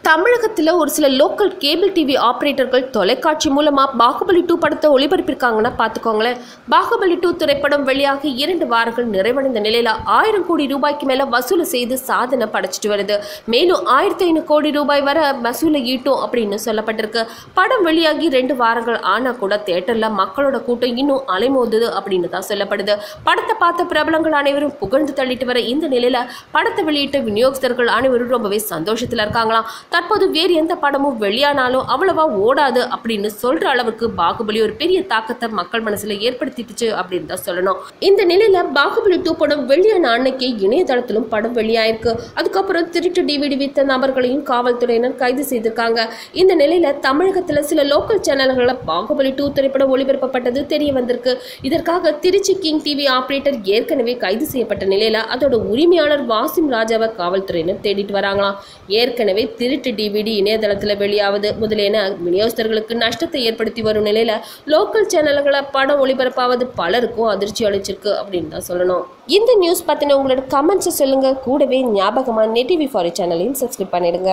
தமிழகத்தில் ஒரு சில லோக்கல் கேபிள் டிவி ஆப்ரேட்டர்கள் தொலைக்காட்சி மூலமாக பாகுபலி 2 படத்தை ஒளிபரப்பியிருக்காங்கன்னா பார்த்துக்கோங்களேன். பாகுபலி 2 திரைப்படம் வெளியாகி 2 வாரங்கள் நிறைவடைந்த நிலையில் 1000 கோடி ரூபாய்க்கு மேலே வசூல் செய்து சாதனை படைச்சிட்டு வருது. மேலும் 1500 கோடி ரூபாய் வர வசூலை ஈட்டும் அப்படின்னு சொல்லப்பட்டிருக்கு. படம் வெளியாகி 2 வாரங்கள் ஆனால் கூட தியேட்டரில் மக்களோட கூட்டம் இன்னும் அலைமோதுது அப்படின்னு தான் சொல்லப்படுது. படத்தை பார்த்த பிரபலங்கள் அனைவரும் புகழ்ந்து தள்ளிட்டு வர இந்த நிலையில் படத்தை வெளியிட்ட விநியோகஸ்தர்கள் அனைவரும் ரொம்பவே சந்தோஷத்தில் இருக்காங்களாம். தற்போது வேறு எந்த படமும் வெளியானாலும் அவ்வளவா ஓடாது அப்படின்னு சொல்ற அளவுக்கு பாகுபலி ஒரு பெரிய தாக்கத்தை மக்கள் மனசுல ஏற்படுத்திடுச்சு அப்படின்னு தான் சொல்லணும். இந்த நிலையில பாகுபலி 2 படம் வெளியான அன்னைக்கு இணையதளத்திலும் படம் வெளியாயிருக்கு. அதுக்கப்புறம் திருட்டு டிவிடி வித்த நபர்களையும் காவல்துறையினர் கைது செய்திருக்காங்க. இந்த நிலையில தமிழகத்துல சில லோக்கல் சேனல்களில் பாகுபலி 2 திரைப்படம் ஒளிபரப்பப்பட்டது தெரிய வந்திருக்கு. இதற்காக திருச்சி கிங் டிவி ஆபரேட்டர் ஏற்கனவே கைது செய்யப்பட்ட நிலையில அதோட உரிமையாளர் வாசிம் ராஜாவை காவல்துறையினர் தேடிட்டு வராங்களாம். ஏற்கனவே திருட்டு டிவிடி இணையதளத்தில் வெளியாவது முதலியன விநியோகஸ்தர்களுக்கு நஷ்டத்தை ஏற்படுத்தி வரும் நிலையில லோக்கல் சேனல்களை படம் ஒளிபரப்பாவது பலருக்கும் அதிர்ச்சி அளிச்சிருக்கு அப்படின்னு தான் சொல்லணும். இந்த நியூஸ் பத்தின உங்களோட கமெண்ட்ஸை சொல்லுங்க. கூடவே ஞாபகமா நெட் டிவி ஃபார் சேனலையும் சப்ஸ்கிரைப் பண்ணிடுங்க.